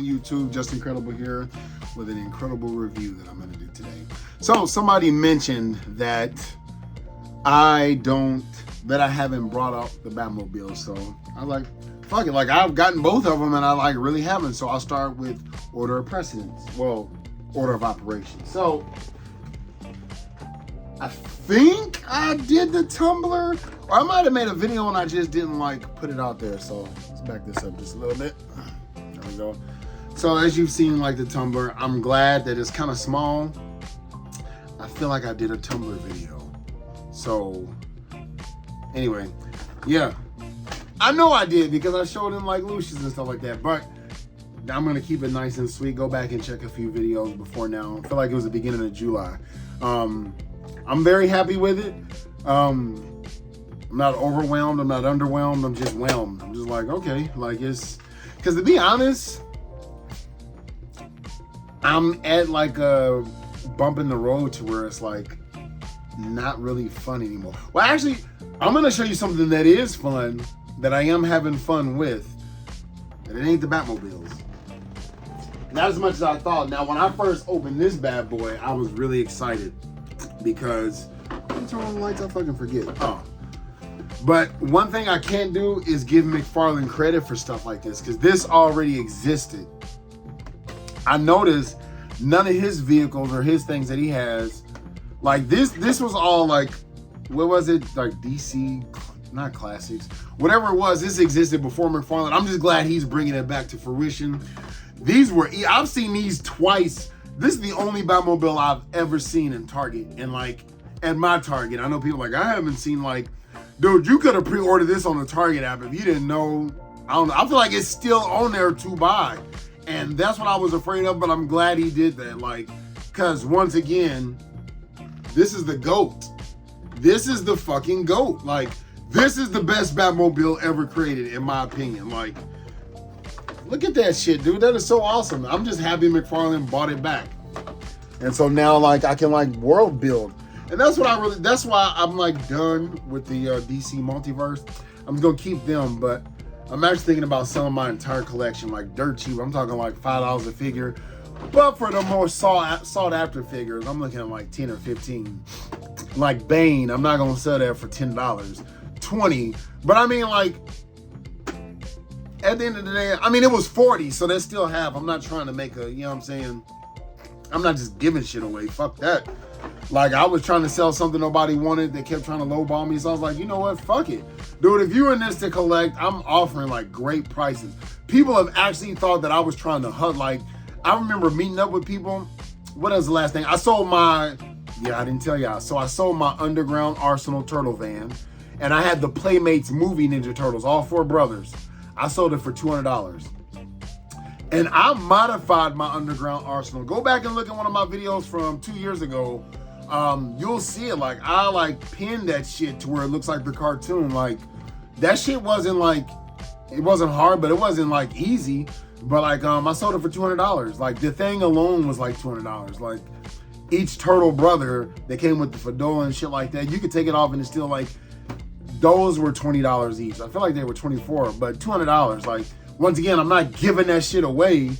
YouTube. Just Incredible here with an incredible review that I'm going to do today. So somebody mentioned that I haven't brought up the Batmobile. So I was like, fuck it. Like, I've gotten both of them and I like really haven't. So I'll start with order of precedence. Well, order of operations. So I think I did the tumbler, or I might have made a video and I just didn't like put it out there. So let's back this up just a little bit. There we go. So as you've seen, like the tumbler, I'm glad that it's kind of small. I feel like I did a tumbler video. So anyway, yeah, I know I did because I showed him like Lucius and stuff like that, but I'm gonna keep it nice and sweet. Go back and check a few videos before now. I feel like it was the beginning of July. I'm very happy with it. I'm not overwhelmed. I'm not underwhelmed. I'm just whelmed. I'm just like, okay, like it's, because to be honest, I'm at like a bump in the road to where it's like not really fun anymore. Well, actually, I'm gonna show you something that is fun, that I am having fun with, and it ain't the Batmobiles. Not as much as I thought. Now, when I first opened this bad boy, I was really excited because, let me turn on the lights, I fucking forget. Oh. But one thing I can't do is give McFarlane credit for stuff like this, because this already existed. I noticed none of his vehicles or his things that he has, like this was all like, what was it? Like DC, not classics, whatever it was, this existed before McFarlane. I'm just glad he's bringing it back to fruition. These were, I've seen these twice. This is the only Batmobile I've ever seen in Target, and like at my Target. I know people like, I haven't seen, like, dude, you could have pre-ordered this on the Target app if you didn't know. I don't know. I feel like it's still on there to buy. And that's what I was afraid of, but I'm glad he did that. Like, because once again, this is the GOAT. This is the fucking GOAT. Like, this is the best Batmobile ever created, in my opinion. Like, look at that shit, dude. That is so awesome. I'm just happy McFarlane bought it back. And so now, like, I can, like, world build. And that's what that's why I'm, like, done with the DC multiverse. I'm gonna keep them, but I'm actually thinking about selling my entire collection, like, dirt cheap. I'm talking, like, $5 a figure. But for the more sought after figures, I'm looking at, like, 10 or 15. Like, Bane, I'm not gonna sell that for $10. 20. But, I mean, like, at the end of the day, I mean, it was 40, so that's still half. I'm not trying to make a, you know what I'm saying? I'm not just giving shit away. Fuck that. Like, I was trying to sell something nobody wanted. They kept trying to lowball me. So I was like, you know what? Fuck it. Dude, if you're in this to collect, I'm offering, like, great prices. People have actually thought that I was trying to hut. Like, I remember meeting up with people. What was the last thing? I sold my, yeah, I didn't tell y'all. So I sold my Underground Arsenal Turtle van. And I had the Playmates movie Ninja Turtles, all 4 brothers. I sold it for $200. And I modified my Underground Arsenal. Go back and look at one of my videos from 2 years ago. You'll see it. Like, I like pinned that shit to where it looks like the cartoon. Like, that shit wasn't like, it wasn't hard, but it wasn't like easy. But like, I sold it for $200. Like, the thing alone was like $200. Like, each turtle brother that came with the fedora and shit like that, you could take it off and it's still like, those were $20 each. I feel like they were $24, but $200. Like, once again, I'm not giving that shit away,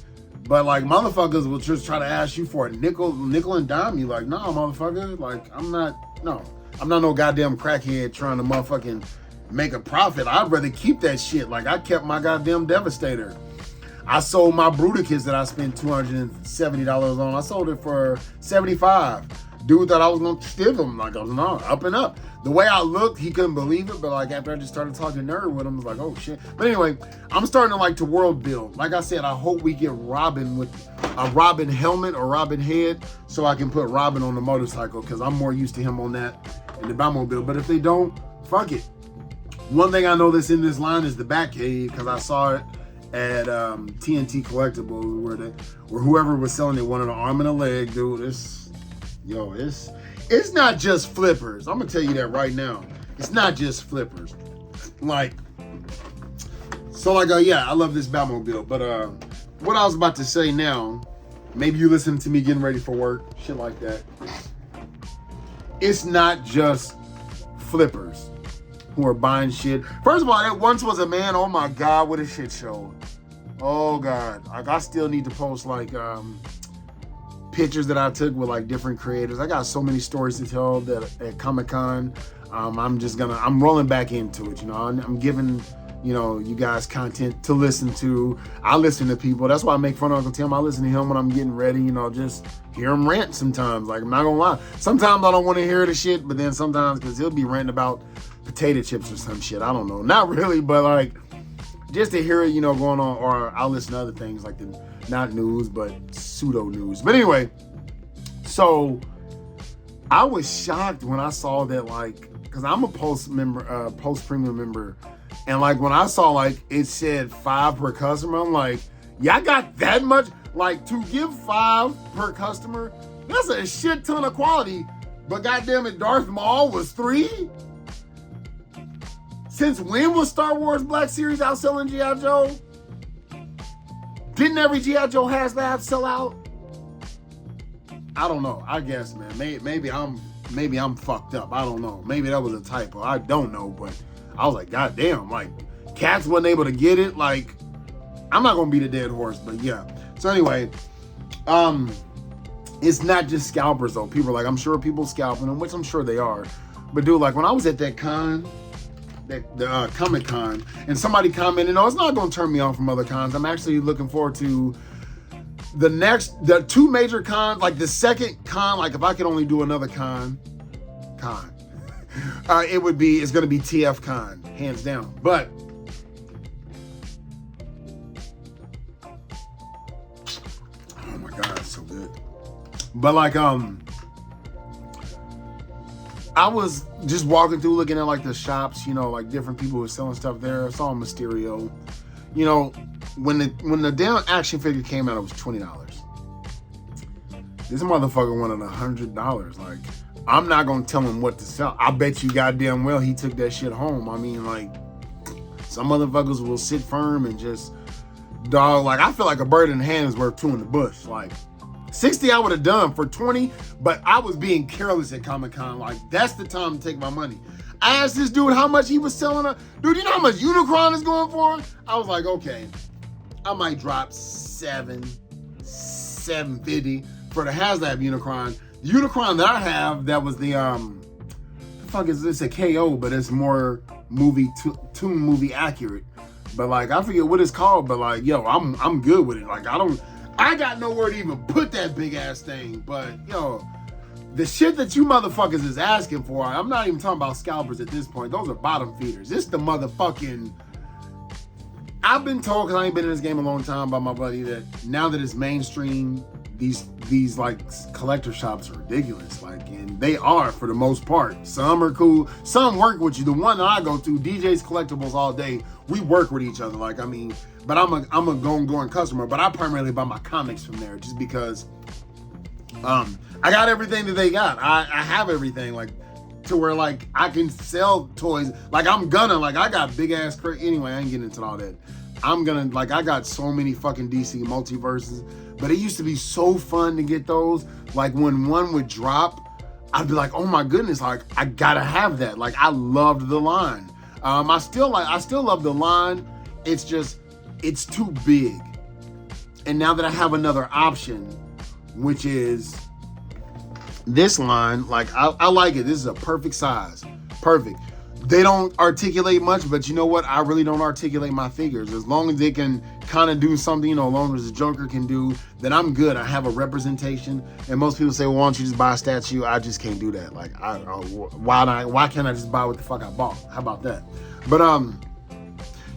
but like, motherfuckers will just try to ask you for a nickel and dime you. Like, nah, motherfucker. Like, I'm not no goddamn crackhead trying to motherfucking make a profit. I'd rather keep that shit. Like, I kept my goddamn Devastator. I sold my Bruticus that I spent $270 on. I sold it for $75. Dude thought I was gonna stiff him. Like, I was not up and up. The way I looked, he couldn't believe it. But like, after I just started talking nerd with him, I was like, oh shit. But anyway, I'm starting to like to world build. Like I said, I hope we get Robin with a Robin helmet or Robin head, so I can put Robin on the motorcycle, because I'm more used to him on that in the Batmobile. But if they don't, fuck it. One thing I know that's in this line is the Batcave, because I saw it at TNT Collectibles, where whoever was selling it wanted an arm and a leg, dude. It's not just flippers. I'm gonna tell you that right now. It's not just flippers. Like, so like, yeah, I love this Batmobile. But what I was about to say now, maybe you listen to me getting ready for work, shit like that. It's not just flippers who are buying shit. First of all, it once was a man, oh my God, what a shit show. Oh God, like I still need to post like pictures that I took with like different creators. I got so many stories to tell that at Comic-Con. I'm rolling back into it. You know, I'm giving, you know, you guys content to listen to. I listen to people. That's why I make fun of Uncle Tim. I listen to him when I'm getting ready, you know, just hear him rant sometimes. Like, I'm not gonna lie. Sometimes I don't want to hear the shit, but then sometimes, because he'll be ranting about potato chips or some shit. I don't know. Not really, but like, just to hear it, you know, going on. Or I'll listen to other things like the, not news, but pseudo news. But anyway, so I was shocked when I saw that, like, because I'm a post premium member. And like when I saw like it said 5 per customer, I'm like, y'all got that much? Like to give 5 per customer, that's a shit ton of quality. But goddamn it, Darth Maul was 3? Since when was Star Wars Black Series outselling G.I. Joe? Didn't every G.I. Joe HasLab sell out? I don't know. I guess, man. Maybe I'm fucked up. I don't know. Maybe that was a typo. I don't know, but I was like, God damn, like, Cats wasn't able to get it. Like, I'm not gonna beat a dead horse, but yeah. So anyway, it's not just scalpers though. People are like, I'm sure people scalping them, which I'm sure they are. But dude, like when I was at that con, the Comic-Con, and somebody commented, no, it's not gonna turn me off from other cons. I'm actually looking forward to the 2 major cons, like the second con, like if I could only do another con, it's gonna be TF Con, hands down. But oh my God, it's so good. But like I was just walking through looking at like the shops, you know, like different people were selling stuff there. I saw Mysterio. You know, when the damn action figure came out, it was $20. This motherfucker wanted $100. Like, I'm not gonna tell him what to sell. I bet you goddamn well he took that shit home. I mean, like, some motherfuckers will sit firm and just, dog, like, I feel like a bird in the hand is worth 2 in the bush. Like, 60 I would have done for 20, but I was being careless at Comic-Con. Like, that's the time to take my money. I asked this dude how much he was selling her. Dude, you know how much Unicron is going for? I was like, okay, I might drop $750 for the HasLab Unicron. The Unicron that I have, that was the fuck is this, a KO, but it's more toon movie accurate. But like, I forget what it's called, but like, yo, I'm good with it. Like, I got nowhere to even put that big ass thing. But yo, the shit that you motherfuckers is asking for, I'm not even talking about scalpers at this point. Those are bottom feeders. It's the motherfucking, I've been told, because I ain't been in this game a long time, by my buddy, that now that it's mainstream, these like collector shops are ridiculous. Like, and they are for the most part. Some are cool, some work with you. The one that I go to, DJ's Collectibles all day, we work with each other. Like, I mean, but I'm a going customer, but I primarily buy my comics from there just because I got everything that they got. I have everything, like, to where like I can sell toys. Like, I got big ass crate. Anyway, I ain't getting into all that. I got so many fucking DC multiverses, but it used to be so fun to get those. Like, when one would drop, I'd be like, oh my goodness, like, I gotta have that. Like, I loved the line. I still love the line. It's just, it's too big. And now that I have another option, which is this line, like, I like it. This is a perfect size. Perfect. They don't articulate much, but you know what? I really don't articulate my figures. As long as they can kind of do something, you know, as long as the Joker can do, then I'm good. I have a representation. And most people say, well, why don't you just buy a statue? I just can't do that. Like, why can't I just buy what the fuck I bought? How about that? But,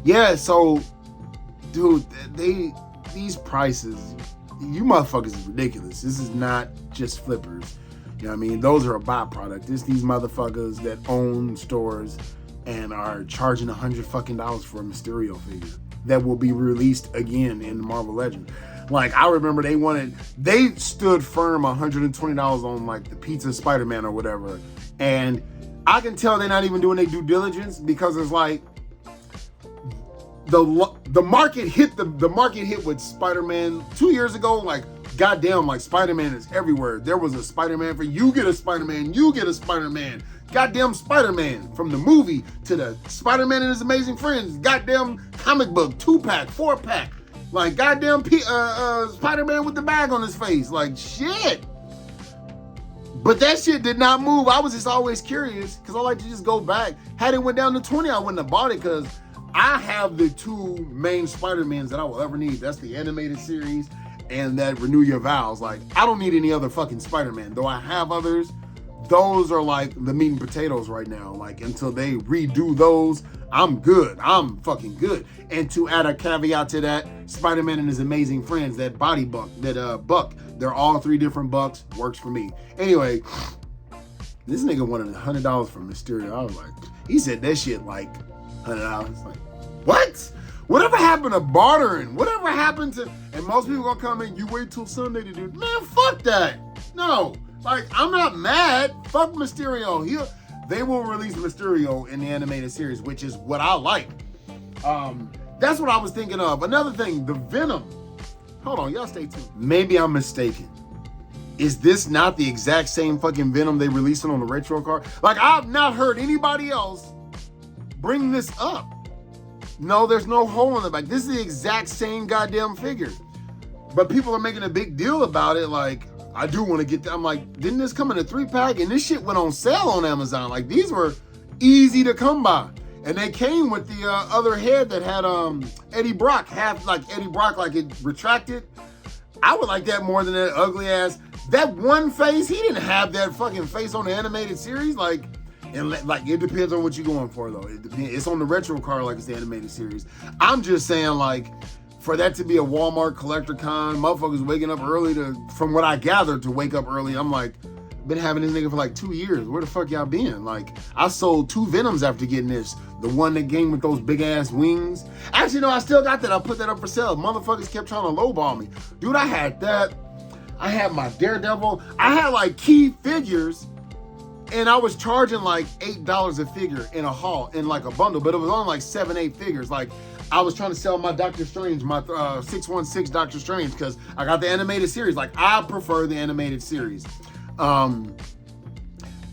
yeah, so, dude, these prices, you motherfuckers is ridiculous. This is not just flippers. You know what I mean? Those are a byproduct. It's these motherfuckers that own stores and are charging $100 fucking for a Mysterio figure that will be released again in Marvel Legends. Like, I remember they stood firm $120 on like the Pizza Spider-Man or whatever. And I can tell they're not even doing their due diligence, because it's like the market hit with Spider-Man 2 years ago. Like, goddamn, like, Spider-Man is everywhere. There was a Spider-Man for you get a Spider-Man, you get a Spider-Man. Goddamn Spider-Man, from the movie to the Spider-Man and His Amazing Friends, goddamn comic book, 2-pack, 4-pack. Like goddamn Spider-Man with the bag on his face. Like shit. But that shit did not move. I was just always curious because I like to just go back. Had it went down to 20, I wouldn't have bought it because I have the two main Spider-Mans that I will ever need. That's the animated series and that Renew Your Vows. Like, I don't need any other fucking Spider-Man. Though I have others, those are like the meat and potatoes right now. Like, until they redo those, I'm good. I'm fucking good. And to add a caveat to that, Spider-Man and his amazing friends, that body buck, that Buck, they're all three different Bucks, works for me. Anyway, this nigga wanted $100 from Mysterio. I was like, he said that shit like $100. Like, what? Whatever happened to bartering? Whatever happened to, and most people gonna come in, you wait till Sunday to do, man, fuck that. No, like, I'm not mad. Fuck Mysterio. They will release Mysterio in the animated series, which is what I like. That's what I was thinking of. Another thing, the Venom. Hold on, y'all stay tuned. Maybe I'm mistaken. Is this not the exact same fucking Venom they released on the retro card? Like, I've not heard anybody else bring this up. No, there's no hole in the back. This is the exact same goddamn figure. But people are making a big deal about it. Like, I do want to get that. I'm like, didn't this come in a 3-pack? And this shit went on sale on Amazon. Like, these were easy to come by. And they came with the other head that had Eddie Brock, half like Eddie Brock, like it retracted. I would like that more than that ugly ass. That one face, he didn't have that fucking face on the animated series. Like, and like it depends on what you're going for though. It depends. It's on the retro card like it's the animated series. I'm just saying, like, for that to be a Walmart collector con, motherfuckers waking up early from what I gathered, to wake up early. I'm like, been having this nigga for like 2 years. Where the fuck y'all been? Like, I sold 2 Venoms after getting this. The one that came with those big ass wings. Actually, no, I still got that. I put that up for sale. Motherfuckers kept trying to lowball me. Dude, I had that. I had my Daredevil. I had like key figures, and I was charging like $8 a figure in a haul, in like a bundle, but it was only like 7, 8 figures. Like, I was trying to sell my Doctor Strange, my 616 Doctor Strange, because I got the animated series. Like, I prefer the animated series.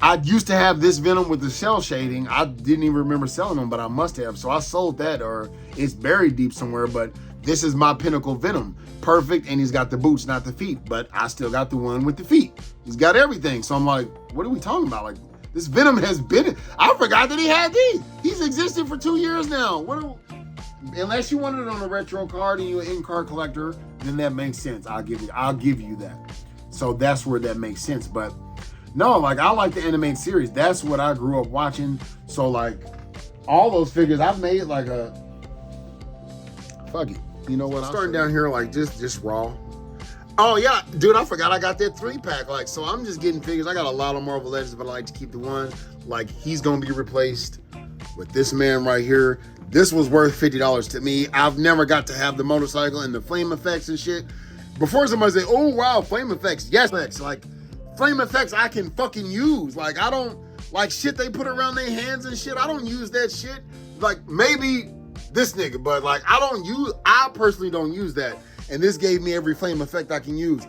I used to have this Venom with the cell shading. I didn't even remember selling them, but I must have. So I sold that, or it's buried deep somewhere. But this is my pinnacle Venom. Perfect, and he's got the boots, not the feet. But I still got the one with the feet. He's got everything. So I'm like, what are we talking about? Like, this Venom has been, I forgot that he had these. He's existed for 2 years now. Unless you wanted it on a retro card and you're an in-card collector, then that makes sense. I'll give you that. So that's where that makes sense. But no, like, I like the animated series. That's what I grew up watching. So like, all those figures I've made like a, fuck it. You know what? I'm starting down here like just raw. Oh yeah, dude, I forgot I got that 3-pack. Like, so I'm just getting figures. I got a lot of Marvel Legends, but I like to keep the ones. Like, he's gonna be replaced with this man right here. This was worth $50 to me. I've never got to have the motorcycle and the flame effects and shit. Before somebody say, oh wow, flame effects. Yes, like, flame effects I can fucking use. Like, I don't, like, shit they put around their hands and shit, I don't use that shit. Like, maybe this nigga, but like, I personally don't use that. And this gave me every flame effect I can use.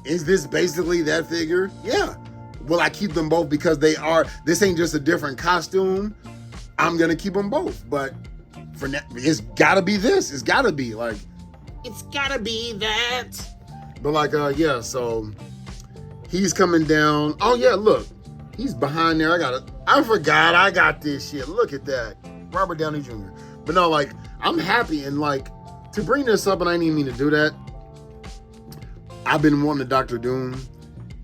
Is this basically that figure? Yeah. Will I keep them both because this ain't just a different costume? I'm gonna keep them both. But for now, it's gotta be this. It's gotta be like, it's gotta be that. But like, yeah, so he's coming down. Oh yeah, look, he's behind there. I forgot I got this shit. Look at that. Robert Downey Jr. But no, like, I'm happy, and like, to bring this up, and I didn't even mean to do that. I've been wanting a Dr. Doom,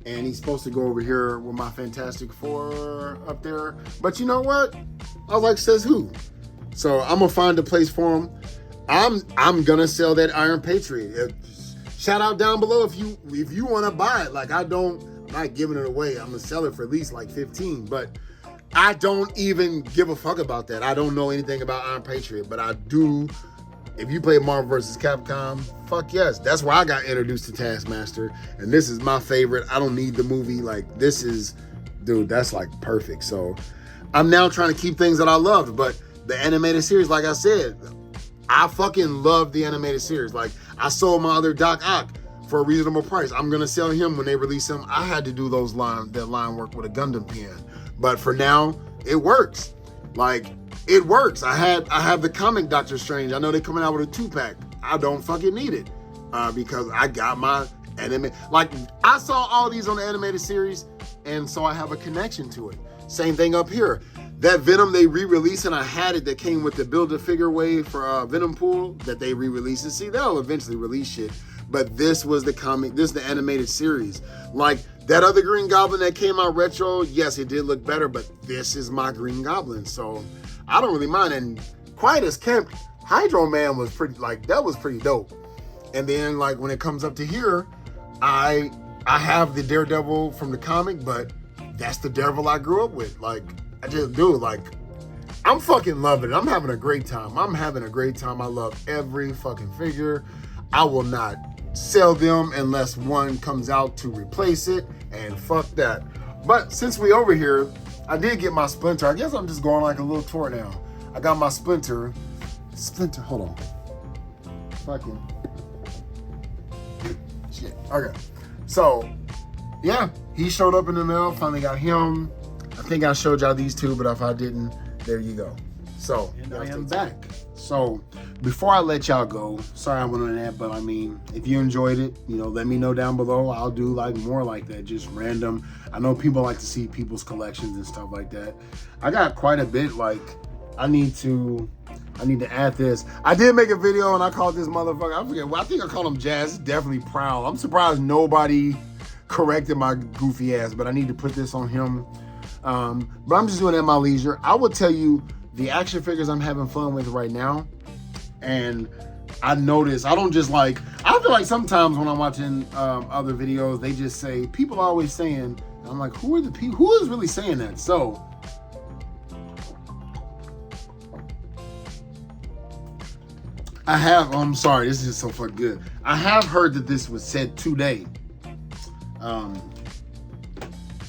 and he's supposed to go over here with my Fantastic Four up there. But you know what? I was like, says who? So I'm gonna find a place for him. I'm gonna sell that Iron Patriot. Shout out down below if you want to buy it. Like, I'm not giving it away. I'm gonna sell it for at least like 15. But I don't even give a fuck about that. I don't know anything about Iron Patriot, but I do. If you play Marvel vs. Capcom, fuck yes. That's where I got introduced to Taskmaster. And this is my favorite. I don't need the movie. Like, this is, dude, that's like perfect. So I'm now trying to keep things that I loved. But the animated series, like I said, I fucking love the animated series. Like, I sold my other Doc Ock for a reasonable price. I'm going to sell him when they release him. I had to do that line work with a Gundam pen. But for now, it works. Like, it works. I have the comic Doctor Strange. I know they're coming out with a 2-pack. I don't fucking need it because I got my anime. Like, I saw all these on the animated series, and so I have a connection to it. Same thing up here. That Venom they re-released, and I had it that came with the Build-A-Figure wave for Venom Pool that they re-released. And see, they'll eventually release shit. But this was the comic, this is the animated series. Like, that other Green Goblin that came out retro, yes, it did look better, but this is my Green Goblin. So, I don't really mind. And Quiet as Kept, Hydro Man was pretty, like, that was pretty dope. And then, like, when it comes up to here, I have the Daredevil from the comic, but that's the Daredevil I grew up with. Like, I just do. Like, I'm fucking loving it. I'm having a great time. I love every fucking figure. I will not sell them unless one comes out to replace it, and fuck that. But since we over here, I did get my Splinter. I guess I'm just going like a little tour now. I got my Splinter, hold on. Fucking shit. Okay. So, yeah, he showed up in the mail. Finally got him. I think I showed y'all these two, but if I didn't, there you go. So, and I am back. So, before I let y'all go, sorry I went on that, but I mean, if you enjoyed it, you know, let me know down below. I'll do like more like that, just random. I know people like to see people's collections and stuff like that. I got quite a bit. Like, I need to add this. I did make a video and I called this motherfucker, I forget, well, I think I called him Jazz. It's definitely Prowl. I'm surprised nobody corrected my goofy ass, but I need to put this on him. But I'm just doing it at my leisure. I will tell you the action figures I'm having fun with right now. And I notice, I don't just like, I feel like sometimes when I'm watching other videos, they just say, people are always saying, I'm like, who are the people, who is really saying that? So, I have, I'm sorry, this is just so fucking good. I have heard that this was said today.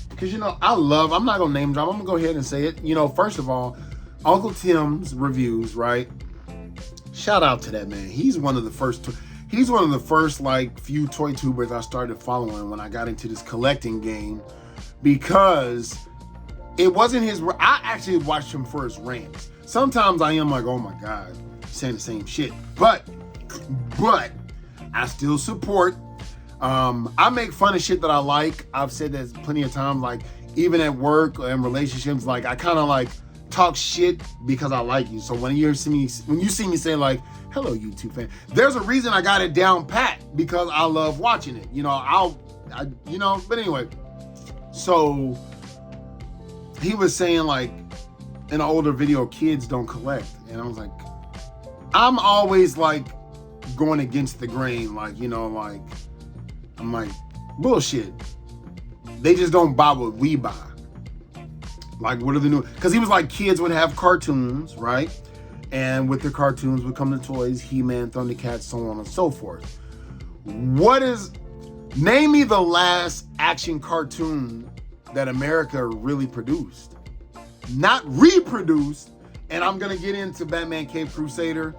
Because, you know, I'm not going to name drop. I'm going to go ahead and say it. You know, first of all, Uncle Tim's reviews, right? Shout out to that man. He's one of the first, like, few toy tubers I started following when I got into this collecting game. Because it wasn't his, I actually watched him for his rants. Sometimes I am like, oh my God, saying the same shit. But I still support. I make fun of shit that I like. I've said that plenty of times, like even at work and relationships, like I kind of like talk shit because I like you. So when you see me say like, hello YouTube fan, there's a reason I got it down pat because I love watching it. You know, but anyway, so he was saying like in an older video, kids don't collect. And I was like, I'm always like going against the grain. Like, you know, like, I'm like, bullshit. They just don't buy what we buy. Like, what are the new? Because he was like, kids would have cartoons, right? And with the cartoons would come the toys, He-Man, Thundercats, so on and so forth. Name me the last action cartoon that America really produced. Not reproduced. And I'm going to get into Batman Cape Crusader.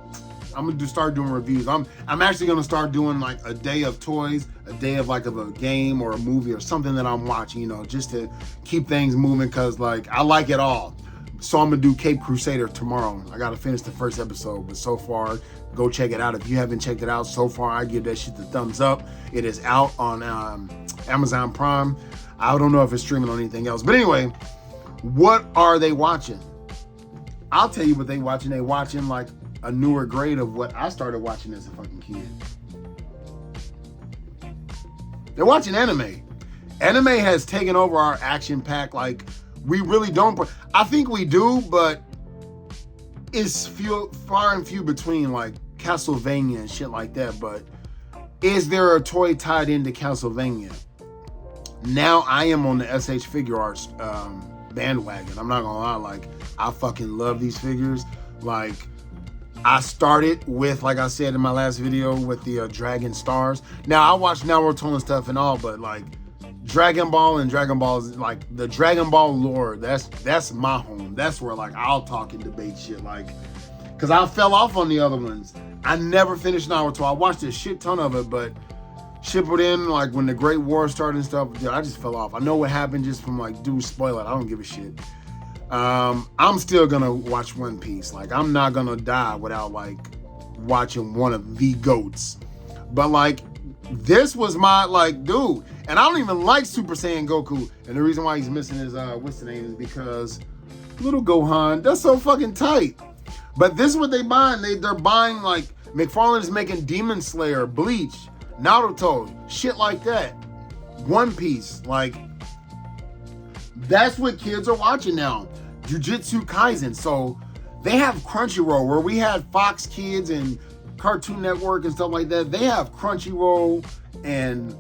I'm going to start doing reviews. I'm actually going to start doing like a day of toys, a day of like of a game or a movie or something that I'm watching, you know, just to keep things moving because like I like it all. So I'm going to do Cape Crusader tomorrow. I got to finish the first episode, but so far, go check it out. If you haven't checked it out so far, I give that shit the thumbs up. It is out on Amazon Prime. I don't know if it's streaming on anything else. But anyway, what are they watching? I'll tell you what they watching. They watching like a newer grade of what I started watching as a fucking kid. They're watching anime. Anime has taken over our action pack. Like, we really don't. I think we do, but it's far and few between, like Castlevania and shit like that. But is there a toy tied into Castlevania? Now I am on the SH Figure Arts bandwagon. I'm not gonna lie. Like, I fucking love these figures. Like, I started with, like I said in my last video, with the Dragon Stars. Now, I watch Naruto and stuff and all, but like Dragon Ball and Dragon Ball is like the Dragon Ball lore. That's my home. That's where like I'll talk and debate shit. Like, cause I fell off on the other ones. I never finished Naruto. I watched a shit ton of it, but shit put in like when the Great War started and stuff. Dude, I just fell off. I know what happened just from like, dude, spoil it. I don't give a shit. I'm still gonna watch One Piece. Like, I'm not gonna die without like watching one of the GOATs. But like, this was my, like, dude. And I don't even like Super Saiyan Goku. And the reason why he's missing his, what's the name, is because little Gohan, that's so fucking tight. But this is what they buying. They're buying, like, McFarlane is making Demon Slayer, Bleach, Naruto, shit like that. One Piece, like, that's what kids are watching now. Jujutsu Kaisen. So they have Crunchyroll, where we had Fox Kids and Cartoon Network and stuff like that. They have Crunchyroll and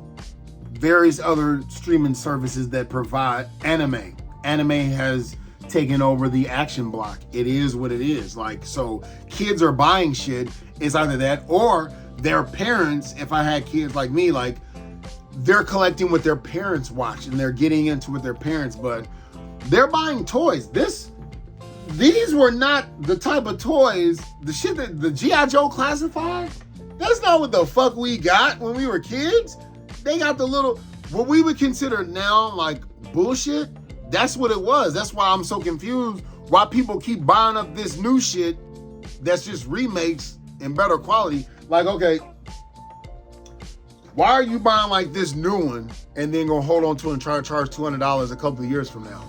various other streaming services that provide anime. Anime has taken over the action block. It is what it is. Like, so kids are buying shit. It's either that or their parents, if I had kids like me, like, they're collecting what their parents watch and they're getting into what their parents, but they're buying toys. These were not the type of toys, the shit that the G.I. Joe classified. That's not what the fuck we got when we were kids. They got the little, what we would consider now like bullshit. That's what it was. That's why I'm so confused why people keep buying up this new shit that's just remakes in better quality. Like, okay, why are you buying like this new one and then gonna hold on to it and try to charge $200 a couple of years from now?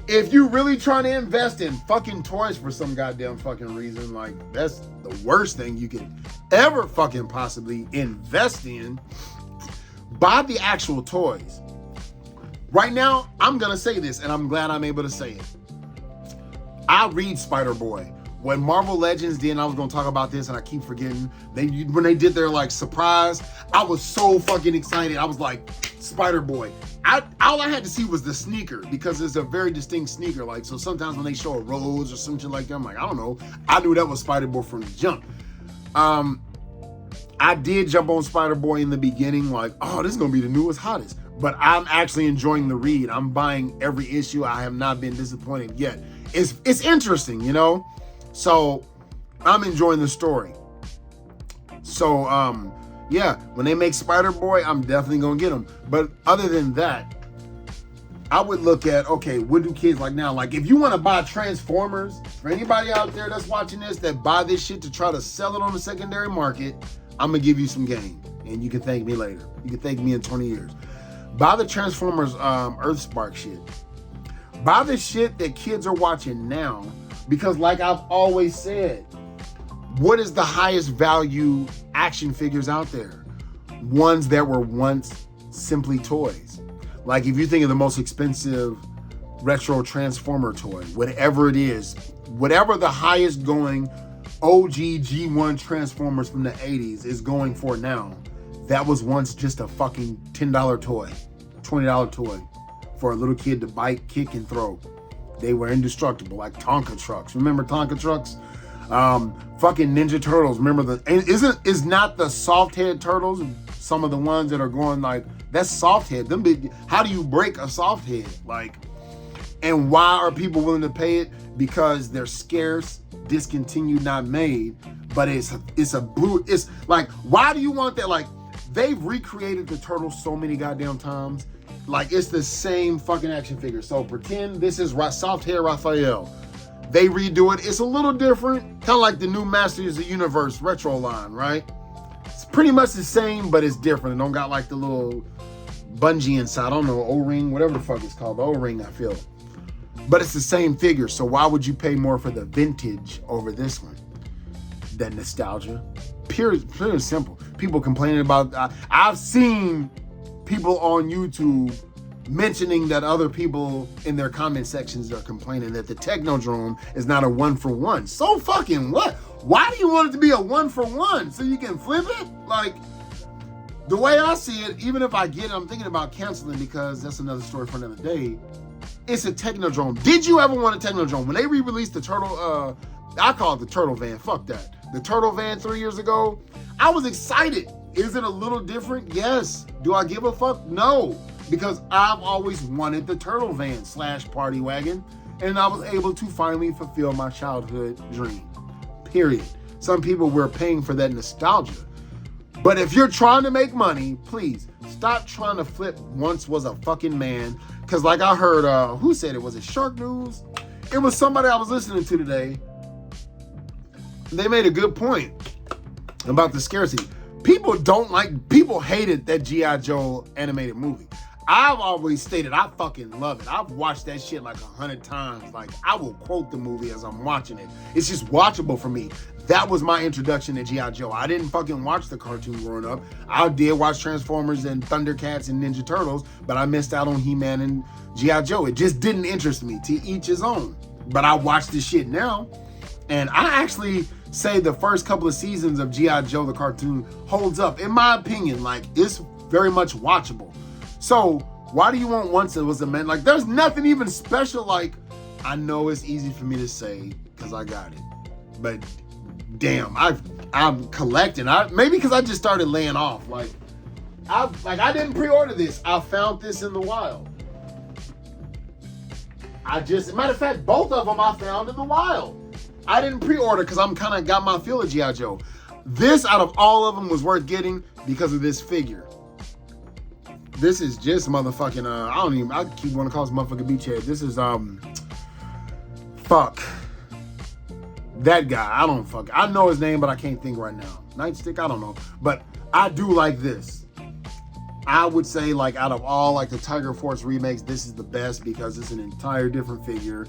If you really trying to invest in fucking toys for some goddamn fucking reason, like, that's the worst thing you can ever fucking possibly invest in. Buy the actual toys. Right now, I'm gonna say this, and I'm glad I'm able to say it. I read Spider-Boy. When Marvel Legends did, and I was gonna talk about this, and I keep forgetting, when they did their like surprise, I was so fucking excited. I was like, Spider-Boy. All I had to see was the sneaker, because it's a very distinct sneaker. Like, so sometimes when they show a rose or some shit like that, I'm like, I don't know. I knew that was Spider-Boy from the jump. I did jump on Spider-Boy in the beginning, like, oh, this is gonna be the newest, hottest. But I'm actually enjoying the read. I'm buying every issue. I have not been disappointed yet. It's interesting, you know? So I'm enjoying the story. So yeah, when they make Spider-Boy, I'm definitely gonna get them. But other than that, I would look at, okay, what do kids like now? Like, if you want to buy Transformers, for anybody out there that's watching this that buy this shit to try to sell it on the secondary market, I'm gonna give you some game, and you can thank me later. You can thank me in 20 years. Buy the Transformers Earthspark shit. Buy the shit that kids are watching now, because like I've always said, what is the highest value action figures out there? Ones that were once simply toys. Like, if you think of the most expensive retro Transformer toy, whatever it is, whatever the highest going OG G1 Transformers from the 80s is going for now, that was once just a fucking $10 toy, $20 toy for a little kid to bite, kick, and throw. They were indestructible, like Tonka trucks. Remember Tonka trucks? Fucking Ninja Turtles. Remember is not the soft head turtles some of the ones that are going like, that's soft head. Them big, how do you break a soft head? Like, and why are people willing to pay it? Because they're scarce, discontinued, not made. But it's like, why do you want that? Like, they've recreated the turtles so many goddamn times. Like, it's the same fucking action figure. So pretend this is soft hair Raphael. They redo it. It's a little different. Kind of like the new Masters of the Universe retro line, right? It's pretty much the same, but it's different. It don't got like the little bungee inside. I don't know, O-ring, whatever the fuck it's called. The O-ring, I feel. But it's the same figure. So why would you pay more for the vintage over this one? That nostalgia. Pure and simple. People complaining about, I've seen people on YouTube mentioning that other people in their comment sections are complaining that the Technodrome is not a 1-for-1. So fucking what? Why do you want it to be a 1-for-1? So you can flip it? Like, the way I see it, even if I get it, I'm thinking about canceling, because that's another story for another day. It's a Technodrome. Did you ever want a Technodrome? When they re-released the Turtle, I call it the Turtle Van, fuck that. The Turtle Van 3 years ago, I was excited. Is it a little different? Yes. Do I give a fuck? No. Because I've always wanted the Turtle Van / Party Wagon, and I was able to finally fulfill my childhood dream. Period. Some people were paying for that nostalgia. But if you're trying to make money, please stop trying to flip once was a fucking man. Because like I heard, who said it? Was it Shark News? It was somebody I was listening to today. They made a good point. about the scarcity. People hated that G.I. Joe animated movie. I've always stated I fucking love it. I've watched that shit like 100 times. Like, I will quote the movie as I'm watching it. It's just watchable for me. That was my introduction to G.I. Joe. I didn't fucking watch the cartoon growing up. I did watch Transformers and Thundercats and Ninja Turtles, but I missed out on He-Man and G.I. Joe. It just didn't interest me. To each his own. But I watch this shit now, and I actually say the first couple of seasons of G.I. Joe, the cartoon, holds up. In my opinion, like, it's very much watchable. So, why do you want Once It Was a Man? Like, there's nothing even special. Like, I know it's easy for me to say, because I got it. But, damn, I'm collecting. Maybe because I just started laying off. Like, I didn't pre-order this. I found this in the wild. As a matter of fact, both of them I found in the wild. I didn't pre-order because I'm kind of got my feel of G.I. Joe. This, out of all of them, was worth getting because of this figure. This is just motherfucking, I keep wanting to call this motherfucking beachhead. This is, fuck. That guy, I know his name, but I can't think right now. Nightstick, I don't know. But I do like this. I would say, like, out of all, like, the Tiger Force remakes, this is the best because it's an entire different figure.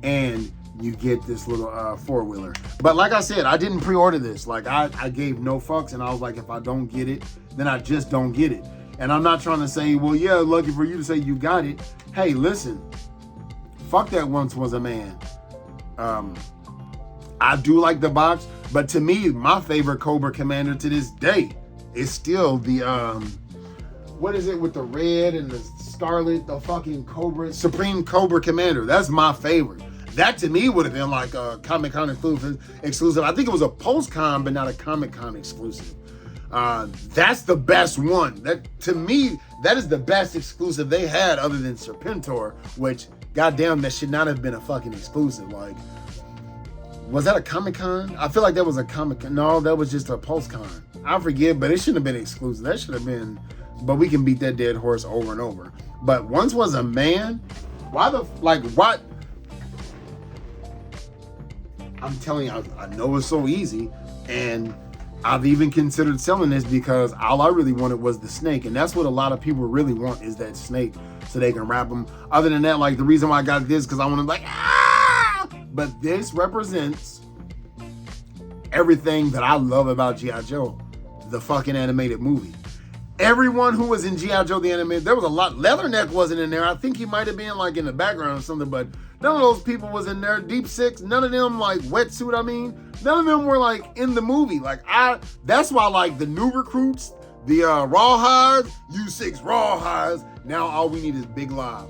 And you get this little four-wheeler. But like I said, I didn't pre-order this. Like, I gave no fucks, and I was like, if I don't get it, then I just don't get it. And I'm not trying to say, well, yeah, lucky for you to say you got it. Hey, listen, fuck that Once Was a Man. I do like the box, but to me, my favorite Cobra Commander to this day is still the, what is it with the red and the scarlet, the fucking Cobra, Supreme Cobra Commander. That's my favorite. That to me would have been like a Comic-Con exclusive. I think it was a post-con, but not a Comic-Con exclusive. That's the best one. That to me, that is the best exclusive they had other than Serpentor, which, goddamn, that should not have been a fucking exclusive. Like, was that a Comic-Con? I feel like that was a Comic-Con. No, that was just a post-con. I forget, but it shouldn't have been exclusive. That should have been, but we can beat that dead horse over and over. But Once Was a Man, what? I'm telling you, I know it's so easy, and I've even considered selling this because all I really wanted was the snake, and that's what a lot of people really want is that snake so they can wrap them. Other than that, like, the reason why I got this because I want to like, but this represents everything that I love about G.I. Joe, the fucking animated movie. Everyone who was in G.I. Joe the animated, there was a lot. Leatherneck wasn't in there. I think he might have been like in the background or something, but none of those people was in there. Deep Six, none of them, like Wetsuit, none of them were like in the movie. Like, that's why, like, the new recruits, the Rawhides, U6 Rawhides, now all we need is Big Lob.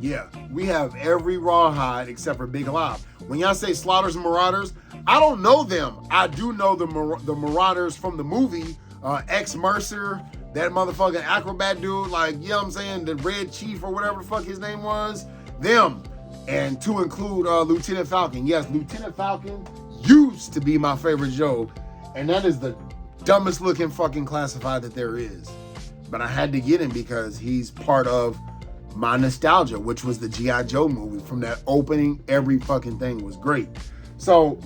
Yeah, we have every Rawhide except for Big Lob. When y'all say Slaughters and Marauders, I don't know them. I do know the Marauders from the movie, X Mercer, that motherfucking acrobat dude, like, you know what I'm saying, the Red Chief or whatever the fuck his name was, them. And to include Lieutenant Falcon. Yes, Lieutenant Falcon used to be my favorite Joe, and that is the dumbest looking fucking classified that there is. But I had to get him because he's part of my nostalgia, which was the G.I. Joe movie. From that opening, every fucking thing was great. So,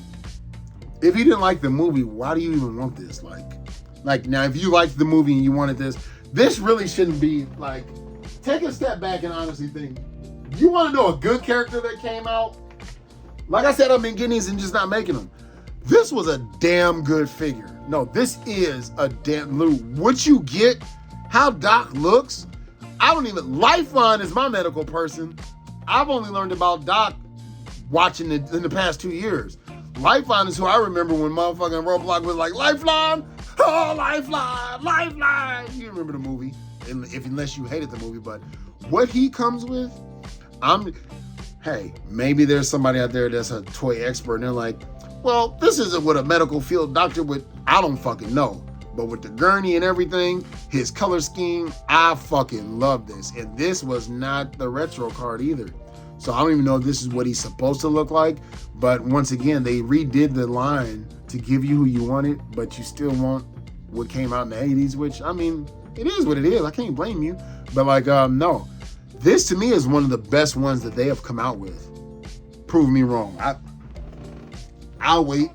if you didn't like the movie, why do you even want this? Like now, if you liked the movie and you wanted this really shouldn't be, like, take a step back and honestly think, you want to know a good character that came out? Like I said, I've been getting these and just not making them. This was a damn good figure. No, this is a damn, what you get, how Doc looks. Lifeline is my medical person. I've only learned about Doc watching it in the past 2 years. Lifeline is who I remember when motherfucking Roadblock was like, Lifeline, oh, Lifeline, Lifeline. You remember the movie, unless you hated the movie, but what he comes with, hey, maybe there's somebody out there that's a toy expert and they're like, well, this isn't what a medical field doctor would, I don't fucking know. But with the gurney and everything, his color scheme, I fucking love this. And this was not the retro card either. So I don't even know if this is what he's supposed to look like. But once again, they redid the line to give you who you wanted, but you still want what came out in the 80s, which, I mean, it is what it is. I can't blame you. But like, no. This to me is one of the best ones that they have come out with. Prove me wrong. I'll wait.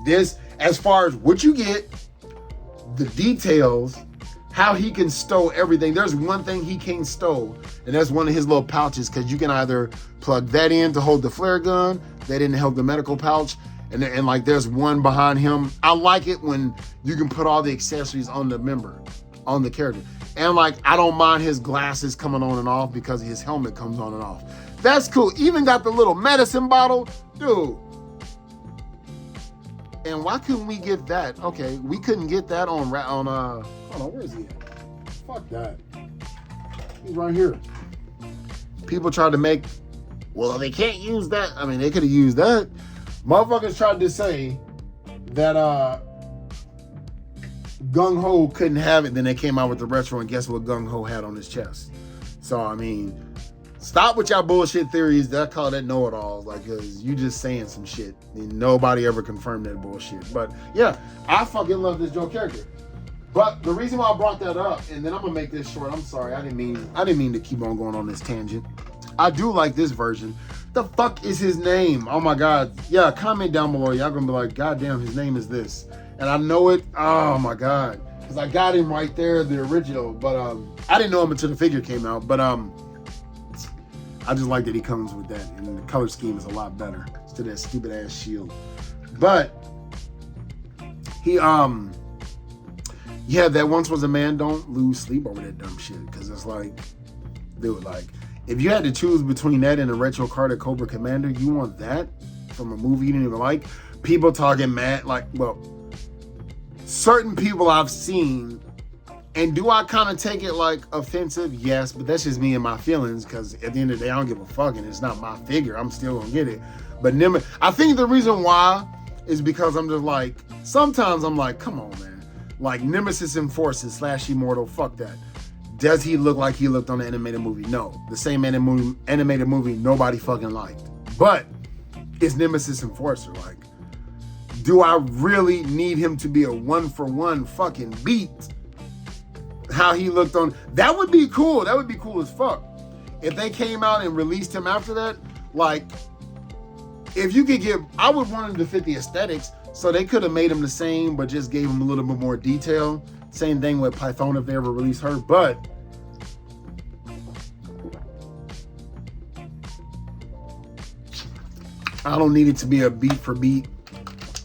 This, as far as what you get, the details, how he can stow everything. There's one thing he can't stow, and that's one of his little pouches, because you can either plug that in to hold the flare gun, that in to hold the medical pouch, and like there's one behind him. I like it when you can put all the accessories on the member, on the character. And like, I don't mind his glasses coming on and off because his helmet comes on and off. That's cool. Even got the little medicine bottle, dude. And why couldn't we get that? Okay, we couldn't get that on hold on, where is he at? Fuck that. He's right here. People tried to make, well, they can't use that. I mean, they could have used that. Motherfuckers tried to say that Gung Ho couldn't have it. Then they came out with the retro, and guess what Gung Ho had on his chest? So, I mean, stop with y'all bullshit theories. I call that know-it-alls, like, cause you just saying some shit. And nobody ever confirmed that bullshit. But yeah, I fucking love this Joe character. But the reason why I brought that up, and then I'm gonna make this short. I'm sorry, I didn't mean to keep on going on this tangent. I do like this version. The fuck is his name? Oh my God. Yeah, comment down below. Y'all gonna be like, God damn, his name is this. And I know it. Oh my God. Because I got him right there, the original. But I didn't know him until the figure came out. But I just like that he comes with that. And the color scheme is a lot better. Instead of that stupid ass shield. But he yeah, that once was a man. Don't lose sleep over that dumb shit. Because it's like, dude, like, if you had to choose between that and a retro card of Cobra Commander, you want that from a movie you didn't even like? People talking mad, like, well, certain people I've seen, and do I kind of take it like offensive? Yes, but that's just me and my feelings, because at the end of the day, I don't give a fuck, and it's not my figure. I'm still gonna get it. But I think the reason why is because I'm just like, sometimes I'm like, come on, man. Like Nemesis Enforcer / Immortal, fuck that. Does he look like he looked on the animated movie? No. The same animated movie nobody fucking liked. But it's Nemesis Enforcer. Like, do I really need him to be a 1-for-1 fucking beat? How he looked on... That would be cool. That would be cool as fuck. If they came out and released him after that, like, if you could give... I would want him to fit the aesthetics, so they could have made him the same, but just gave him a little bit more detail. Same thing with Python if they ever release her, but I don't need it to be a beat for beat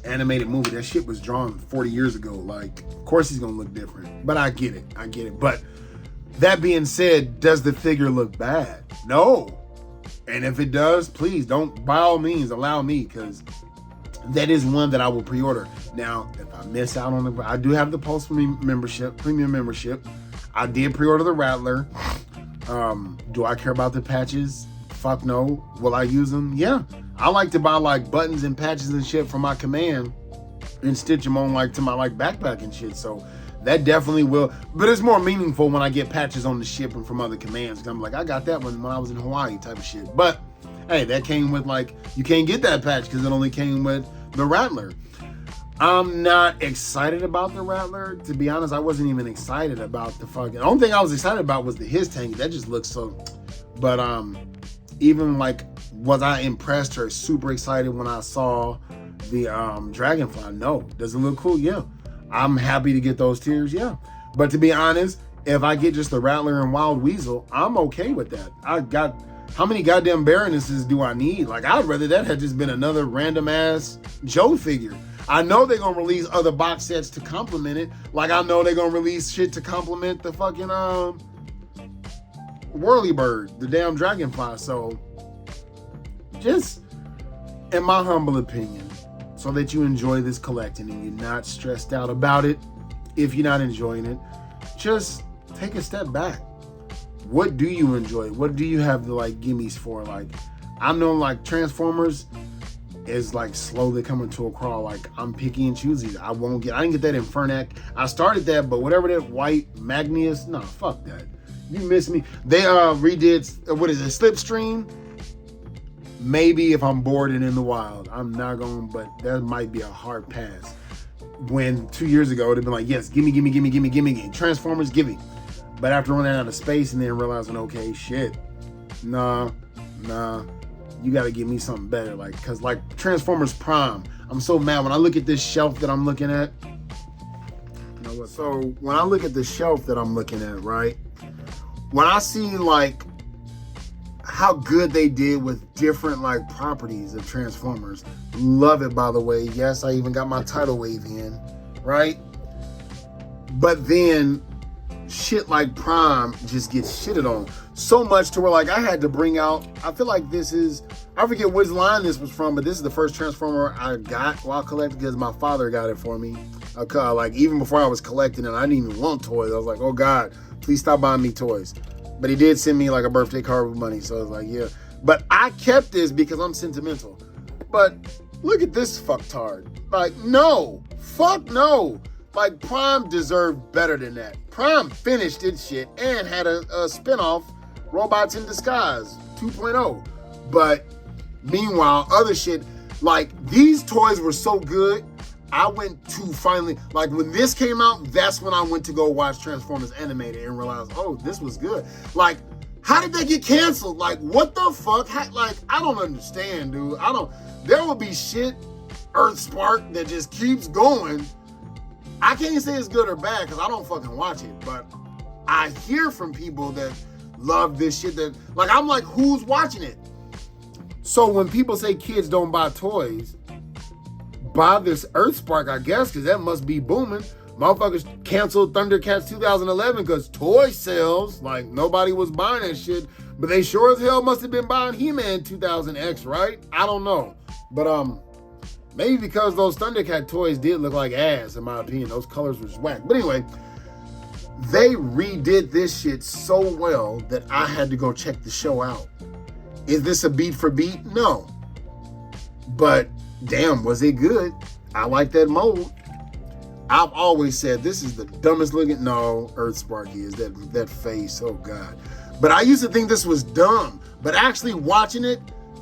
animated movie. That shit was drawn 40 years ago. Like, of course he's gonna look different, but I get it. But that being said, does the figure look bad? No. And if it does, please don't, by all means, allow me, because that is one that I will pre-order. Now, if I miss out on it, I do have the Pulse premium membership. I did pre-order the Rattler. Do I care about the patches? Fuck no. Will I use them? Yeah. I like to buy like buttons and patches and shit for my command and stitch them on like to my like backpack and shit. So that definitely will. But it's more meaningful when I get patches on the ship and from other commands. I'm like, I got that one when I was in Hawaii type of shit. But hey, that came with like, you can't get that patch because it only came with the Rattler. I'm not excited about the Rattler. To be honest, I wasn't even excited about the fucking... The only thing I was excited about was the his tank. That just looks so... But even like, was I impressed or super excited when I saw the Dragonfly? No. Does it look cool? Yeah. I'm happy to get those tiers. Yeah. But to be honest, if I get just the Rattler and Wild Weasel, I'm okay with that. I got... How many goddamn Baronesses do I need? Like, I'd rather that had just been another random ass Joe figure. I know they're gonna release other box sets to complement it. Like, I know they're gonna release shit to complement the fucking Whirlybird, the damn Dragonfly. So, just in my humble opinion, so that you enjoy this collecting and you're not stressed out about it, if you're not enjoying it, just take a step back. What do you enjoy? What do you have the like gimmies for? Like, I know like Transformers is like slowly coming to a crawl. Like, I'm picky and choosy. I didn't get that Infernac. I started that, but whatever that white Magnus, nah, fuck that. You miss me. They redid, what is it, Slipstream? Maybe if I'm bored and in the wild. I'm not going, but that might be a hard pass. When 2 years ago, it would have been like, yes, gimme. Transformers, gimme. But after running out of space and then realizing, okay, shit, nah, you gotta give me something better. Like, cause like Transformers Prime, I'm so mad when I look at this shelf that I'm looking at. You know what? So when I look at the shelf that I'm looking at, right? When I see like how good they did with different like properties of Transformers, love it, by the way. Yes, I even got my tidal wave in, right? But then shit like Prime just gets shitted on so much to where like I had to bring out, I feel like this is, I forget which line this was from, but this is the first Transformer I got while collecting because my father got it for me. Like even before I was collecting it, I didn't even want toys. I was like, oh God, please stop buying me toys. But he did send me like a birthday card with money, so I was like, yeah. But I kept this because I'm sentimental. But look at this fucktard. Like, no, fuck no. Like, Prime deserved better than that. Prime finished its shit and had a spinoff, Robots in Disguise 2.0. But meanwhile, other shit, like, these toys were so good, I went to finally, like, when this came out, that's when I went to go watch Transformers Animated and realized, oh, this was good. Like, how did they get canceled? Like, what the fuck? Like, I don't understand, dude. There will be shit, Earthspark, that just keeps going. I can't say it's good or bad because I don't fucking watch it, but I hear from people that love this shit that, like, I'm like, who's watching it? So when people say kids don't buy toys, buy this Earthspark, I guess, because that must be booming. Motherfuckers canceled Thundercats 2011 because toy sales, like, nobody was buying that shit, but they sure as hell must have been buying He-Man 2000X, right? I don't know. But, maybe because those Thundercat toys did look like ass, in my opinion. Those colors were whack. But anyway, they redid this shit so well that I had to go check the show out. Is this a beat for beat? No. But damn, was it good? I like that mold. I've always said this is the dumbest looking. No, Earthspark is that face. Oh God. But I used to think this was dumb. But actually watching it,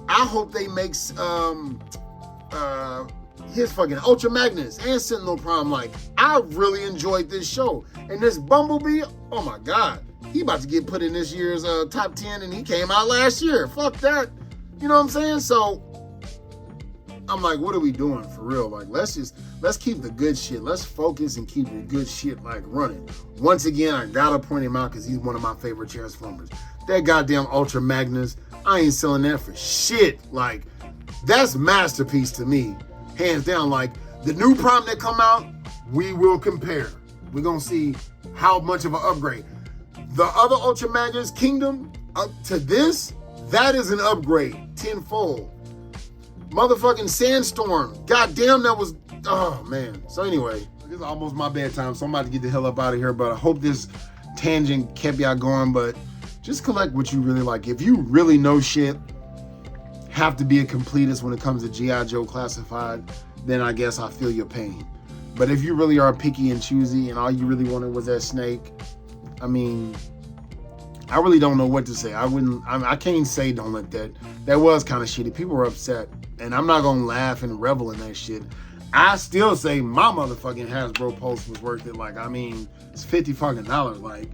I hope they make his fucking Ultra Magnus and Sentinel Prime. Like, I really enjoyed this show. And this Bumblebee, oh my God, he about to get put in this year's top 10 and he came out last year. Fuck that. You know what I'm saying? So I'm like, what are we doing for real? Like, let's keep the good shit. Let's focus and keep the good shit like running. Once again, I gotta point him out because he's one of my favorite Transformers. That goddamn Ultra Magnus, I ain't selling that for shit. Like, that's masterpiece to me, hands down. Like, the new Prime that come out, we will compare. We're gonna see how much of an upgrade. The other Ultra Magnus Kingdom up to this, that is an upgrade tenfold. Motherfucking Sandstorm, goddamn, that was, oh man. So anyway, it's almost my bedtime, so I'm about to get the hell up out of here. But I hope this tangent kept y'all going. But just collect what you really like. If you really know shit, have to be a completist when it comes to G.I. Joe Classified, then I guess I feel your pain. But if you really are picky and choosy and all you really wanted was that snake, I mean, I really don't know what to say. I can't say don't let that. That was kind of shitty. People were upset. And I'm not going to laugh and revel in that shit. I still say my motherfucking Hasbro Pulse was worth it. Like, I mean, it's $50 fucking. Like,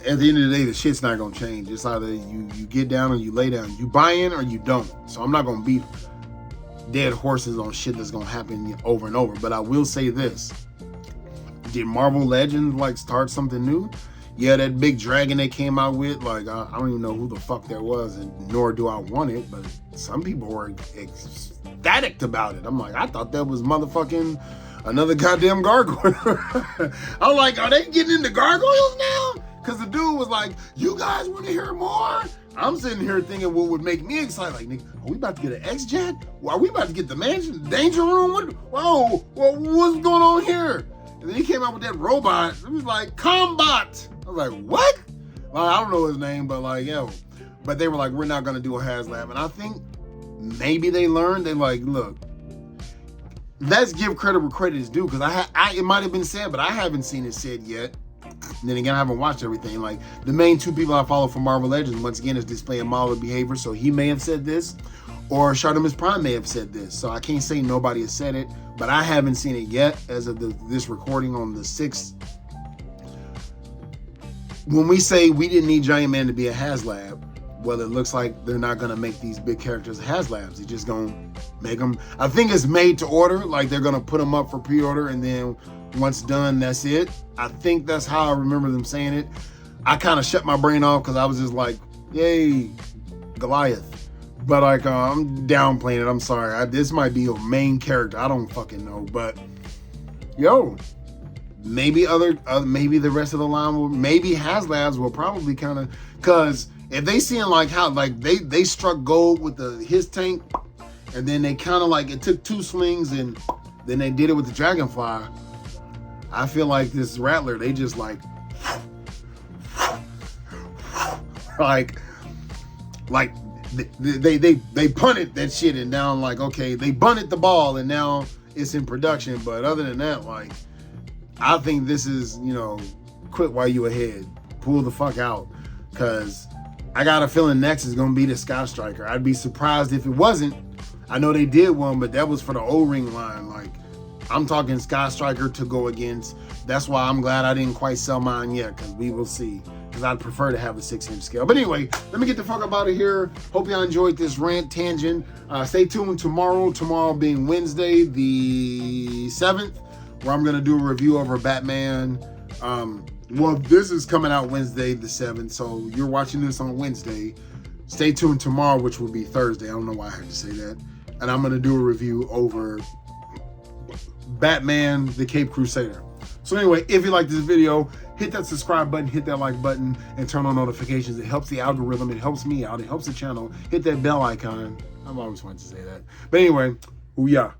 at the end of the day, the shit's not gonna change. It's either you get down or you lay down. You buy in or you don't. So I'm not gonna beat dead horses on shit that's gonna happen over and over. But I will say this. Did Marvel Legends like start something new? Yeah, that big dragon they came out with, like, I don't even know who the fuck that was, and nor do I want it, but some people were ecstatic about it. I'm like, I thought that was motherfucking another goddamn gargoyle. I'm like, are they getting into gargoyles now? Because the dude was like, you guys want to hear more? I'm sitting here thinking what would make me excited. Like, nigga, are we about to get an X-Jet? Are we about to get the mansion, danger room? Whoa, what's going on here? And then he came out with that robot. It was like, Combat. I was like, what? Well, I don't know his name, but like, yo. But they were like, we're not going to do a HasLab. And I think maybe they learned. They like, look, let's give credit where credit is due. Because it might have been said, but I haven't seen it said yet. And then again, I haven't watched everything. Like, the main two people I follow from Marvel Legends, once again, is displaying model behavior. So he may have said this, or Shartimus Prime may have said this. So I can't say nobody has said it, but I haven't seen it yet as of this recording on the 6th. When we say we didn't need Giant Man to be a HasLab, well, it looks like they're not gonna make these big characters HasLabs. They're just gonna make them. I think it's made to order. Like they're gonna put them up for pre-order, and then once done, that's it. I think that's how I remember them saying it. I kind of shut my brain off because I was just like, yay, Goliath. But like, I'm downplaying it. I'm sorry. This might be a main character. I don't fucking know. But yo, maybe maybe the rest of the line will, maybe HasLabs will probably kind of, because if they seeing like how like they struck gold with his tank, and then they kind of like, it took 2 swings and then they did it with the Dragonfly. I feel like this Rattler, they just like they punted that shit and now like, okay, they bunted the ball and now it's in production. But other than that, like, I think this is, you know, quit while you ahead. Pull the fuck out. Because I got a feeling next is going to be the Sky Striker. I'd be surprised if it wasn't. I know they did one, but that was for the O-ring line. Like, I'm talking Sky Striker to go against. That's why I'm glad I didn't quite sell mine yet, because we will see. Because I'd prefer to have a 6-inch scale. But anyway, let me get the fuck up out of here. Hope y'all enjoyed this rant tangent. Stay tuned tomorrow being Wednesday the 7th, where I'm going to do a review over Batman. Well, this is coming out Wednesday the 7th, so you're watching this on Wednesday. Stay tuned tomorrow, which will be Thursday. I don't know why I had to say that. And I'm going to do a review over Batman the Caped Crusader. So anyway, if you like this video, hit that subscribe button, hit that like button, and turn on notifications. It helps the algorithm. It helps me out. It helps the channel. Hit that bell icon. I've always wanted to say that. But anyway, ooh yeah.